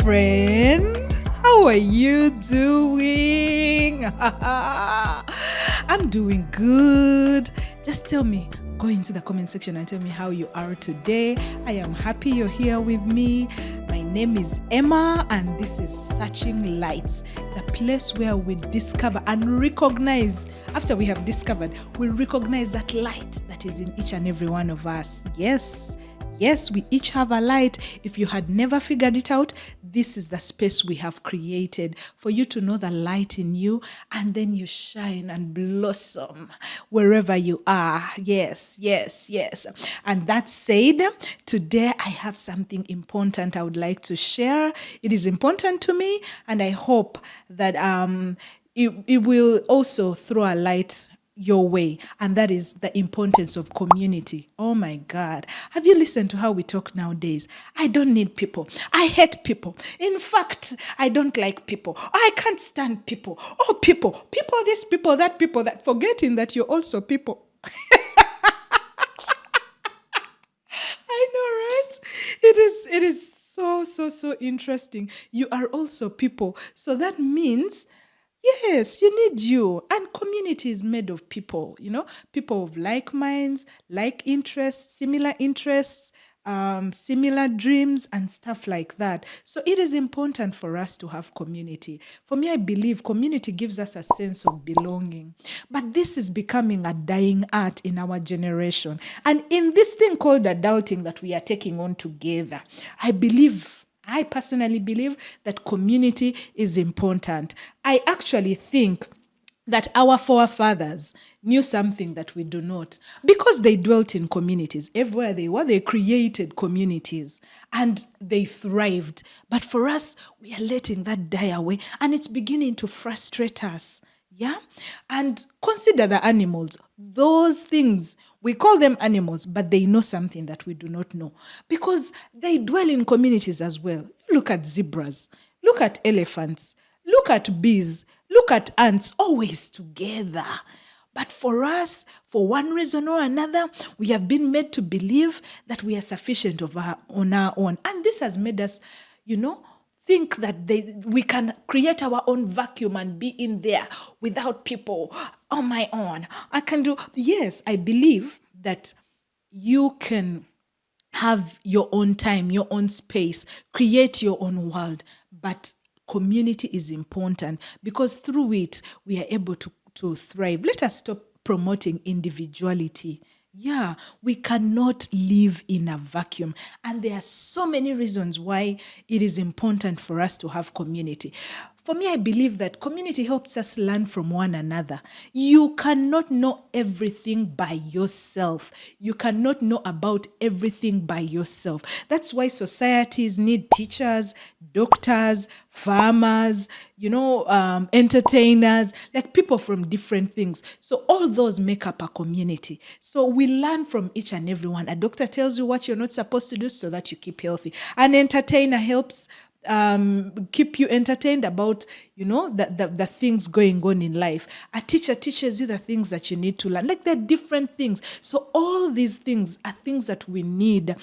friend. How are you doing? I'm doing good. Just tell me, go into the comment section and tell me how you are today. I am happy you're here with me. My name is Emma, and this is Searching Lights, the place where we discover and recognize. After we have discovered, we recognize that light that is in each and every one of us. Yes, we each have a light. If you had never figured it out, this is the space we have created for you to know the light in you, and then you shine and blossom wherever you are. Yes. And that said, today I have something important I would like to share. It is important to me, and I hope that it will also throw a light your way, and that is the importance of community. Oh my God. Have you listened to how we talk nowadays? I don't need people. I hate people. In fact, I don't like people. I can't stand people. Oh, people, this, people, that, forgetting that you're also people. I know, right? It is so interesting. You are also people. So that means, yes, you need you. And community is made of people, people of like minds, like interests, similar dreams and stuff like that. So it is important for us to have community. For me, I believe community gives us a sense of belonging. But this is becoming a dying art in our generation. And in this thing called adulting that we are taking on together, I personally believe that community is important. I actually think that our forefathers knew something that we do not, because they dwelt in communities. Everywhere they were, they created communities and they thrived. But for us, we are letting that die away, and it's beginning to frustrate us. Yeah? And consider the animals. Those things, we call them animals, but they know something that we do not know, because they dwell in communities as well. Look at zebras, look at elephants, look at bees, look at ants, always together. But for us, for one reason or another, we have been made to believe that we are sufficient on our own. And this has made us, think that we can create our own vacuum and be in there without people on my own. I can do, yes, I believe that you can have your own time, your own space, create your own world. But community is important, because through it, we are able to thrive. Let us stop promoting individuality. Yeah, we cannot live in a vacuum. And there are so many reasons why it is important for us to have community. For me, I believe that community helps us learn from one another. You cannot know everything by yourself. You cannot know about everything by yourself. That's why societies need teachers, doctors, farmers, entertainers, like people from different things. So all those make up a community. So we learn from each and every one. A doctor tells you what you're not supposed to do so that you keep healthy. An entertainer helps keep you entertained about, the things going on in life. A teacher teaches you the things that you need to learn. Like, they're different things. So all these things are things that we need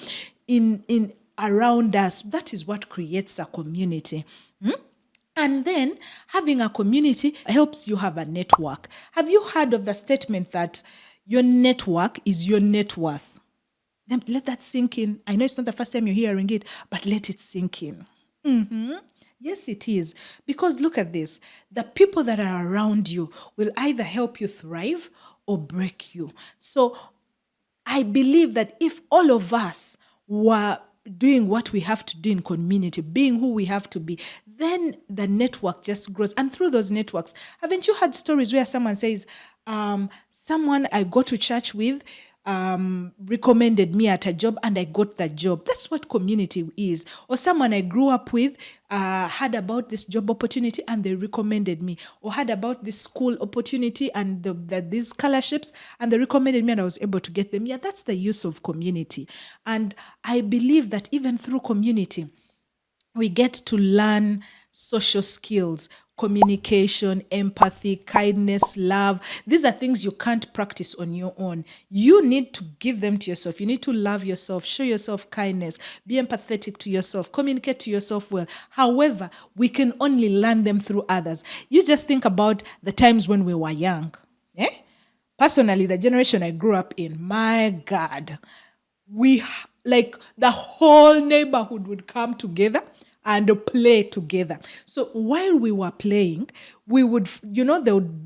in around us. That is what creates a community. And then having a community helps you have a network. Have you heard of the statement that your network is your net worth? Let that sink in. I know it's not the first time you're hearing it, but let it sink in. Yes, it is. Because look at this. The people that are around you will either help you thrive or break you. So I believe that if all of us were doing what we have to do in community, being who we have to be, then the network just grows. And through those networks, haven't you heard stories where someone says, someone I go to church with recommended me at a job and I got that job? That's what community is. Or someone I grew up with heard about this job opportunity and they recommended me, or heard about this school opportunity and these scholarships and they recommended me and I was able to get them. Yeah, that's the use of community. And I believe that even through community, we get to learn social skills, communication, empathy, kindness, love. These are things you can't practice on your own. You need to give them to yourself. You need to love yourself, show yourself kindness, be empathetic to yourself, communicate to yourself well. However, we can only learn them through others. You just think about the times when we were young. Personally, the generation I grew up in, my God, like the whole neighborhood would come together and play together. So while we were playing, we would,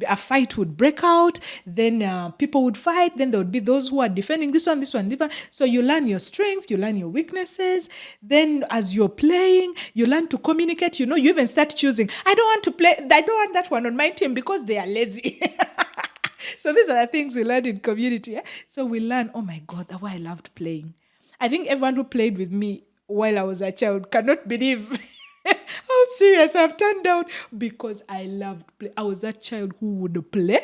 a fight would break out, then people would fight, then there would be those who are defending this one, different. So you learn your strength, you learn your weaknesses. Then as you're playing, you learn to communicate, you even start choosing. I don't want that one on my team because they are lazy. So these are the things we learn in community. So we learn, oh my God, that's why I loved playing. I think everyone who played with me while I was a child cannot believe how serious I've turned out, because I loved play. I was that child who would play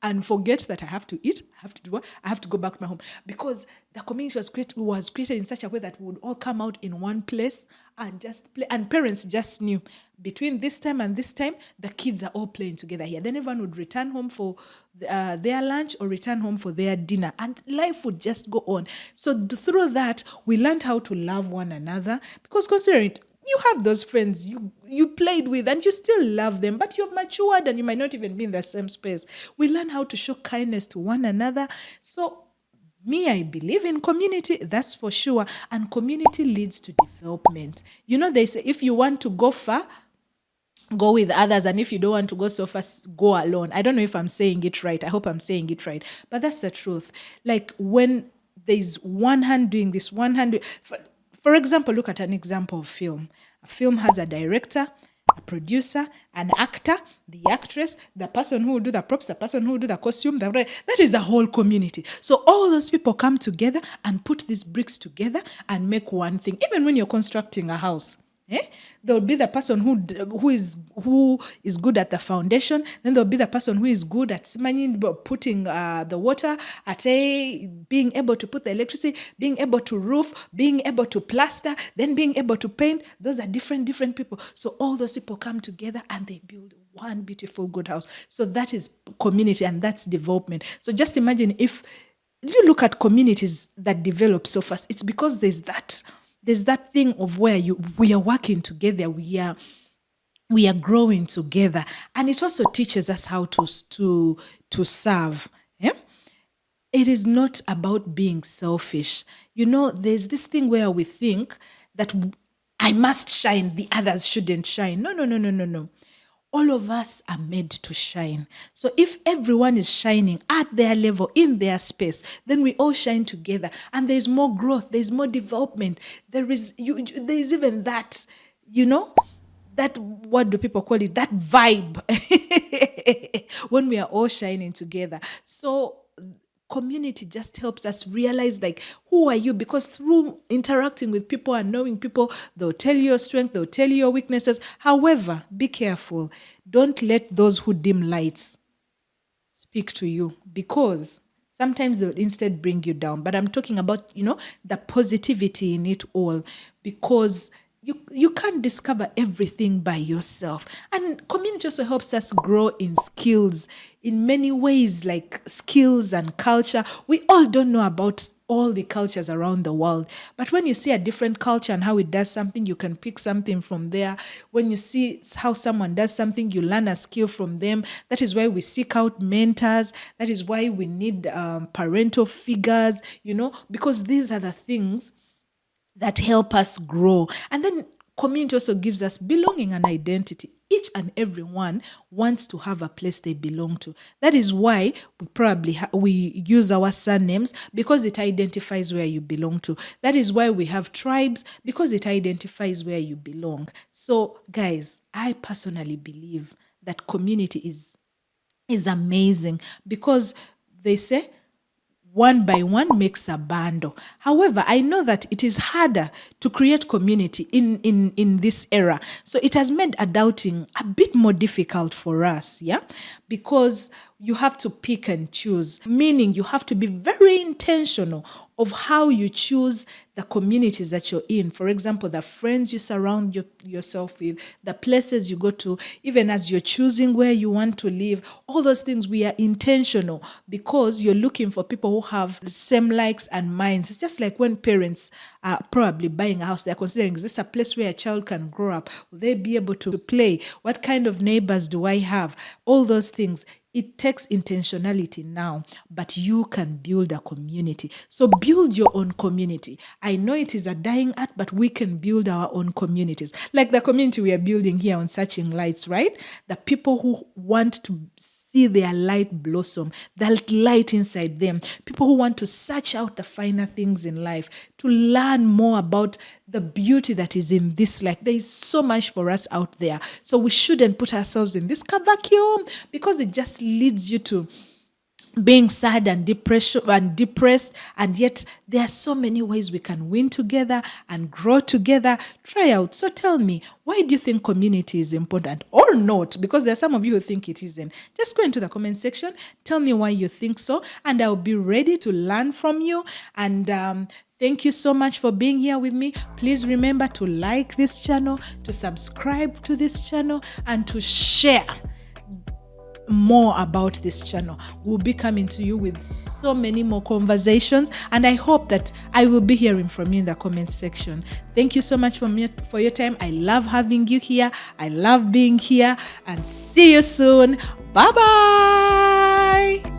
and forget that I have to eat, I have to do what, I have to go back to my home, because the community was created in such a way that we would all come out in one place and just play. And parents just knew between this time and this time, the kids are all playing together here. Then everyone would return home for their lunch or return home for their dinner, and life would just go on. So through that, we learned how to love one another, because considering it, you have those friends you played with and you still love them, but you've matured and you might not even be in the same space. We learn how to show kindness to one another. So I believe in community, that's for sure. And community leads to development. They say if you want to go far, go with others, and if you don't want to go so fast, go alone. I don't know if I'm saying it right. I hope I'm saying it right. But that's the truth. Like when there's one hand doing this, one hand for example, look at an example of film. A film has a director, a producer, an actor, the actress, the person who will do the props, the person who will do the costume. That is a whole community. So all those people come together and put these bricks together and make one thing. Even when you're constructing a house, there will be the person who is good at the foundation. Then there will be the person who is good at putting the water, at being able to put the electricity, being able to roof, being able to plaster, then being able to paint. Those are different people. So all those people come together and they build one beautiful good house. So that is community, and that's development. So just imagine if you look at communities that develop so fast, it's because there's that thing of where we are working together, we are growing together, and it also teaches us how to serve. It is not about being selfish. There's this thing where we think that I must shine, the others shouldn't shine. No. All of us are made to shine. So if everyone is shining at their level, in their space, then we all shine together. And there's more growth, there's more development. There's even that, that, what do people call it? That vibe when we are all shining together. So community just helps us realize, like, who are you? Because through interacting with people and knowing people, they'll tell you your strength, they'll tell you your weaknesses. However, be careful. Don't let those who dim lights speak to you, because sometimes they'll instead bring you down. But I'm talking about, the positivity in it all, because you can't discover everything by yourself. And community also helps us grow in skills in many ways, like skills and culture. We all don't know about all the cultures around the world. But when you see a different culture and how it does something, you can pick something from there. When you see how someone does something, you learn a skill from them. That is why we seek out mentors. That is why we need parental figures, because these are the things that help us grow. And then community also gives us belonging and identity. Each and every one wants to have a place they belong to. That is why we probably we use our surnames, because it identifies where you belong to. That is why we have tribes, because it identifies where you belong. So guys, I personally believe that community is amazing, because they say one by one makes a bundle. However, I know that it is harder to create community in this era. So it has made adulting a bit more difficult for us, because you have to pick and choose, meaning you have to be very intentional of how you choose the communities that you're in. For example, the friends you surround yourself with, the places you go to, even as you're choosing where you want to live, all those things, we are intentional because you're looking for people who have the same likes and minds. It's just like when parents are probably buying a house, they're considering, is this a place where a child can grow up? Will they be able to play? What kind of neighbors do I have? All those things. It takes intentionality now, but you can build a community. So build your own community. I know it is a dying art, but we can build our own communities. Like the community we are building here on Searching Lights, right? The people who want to see their light blossom, that light inside them. People who want to search out the finer things in life, to learn more about the beauty that is in this life. There is so much for us out there. So we shouldn't put ourselves in this vacuum because it just leads you to being sad and depressed, and yet there are so many ways we can win together and grow together. Try out. So tell me, why do you think community is important or not? Because there are some of you who think it isn't. Just go into the comment section, tell me why you think so, and I'll be ready to learn from you. And thank you so much for being here with me. Please remember to like this channel, to subscribe to this channel, and to share more about this channel. We'll be coming to you with so many more conversations, and I hope that I will be hearing from you in the comment section. Thank you so much for your time. I love having you here. I love being here, and see you soon. Bye bye.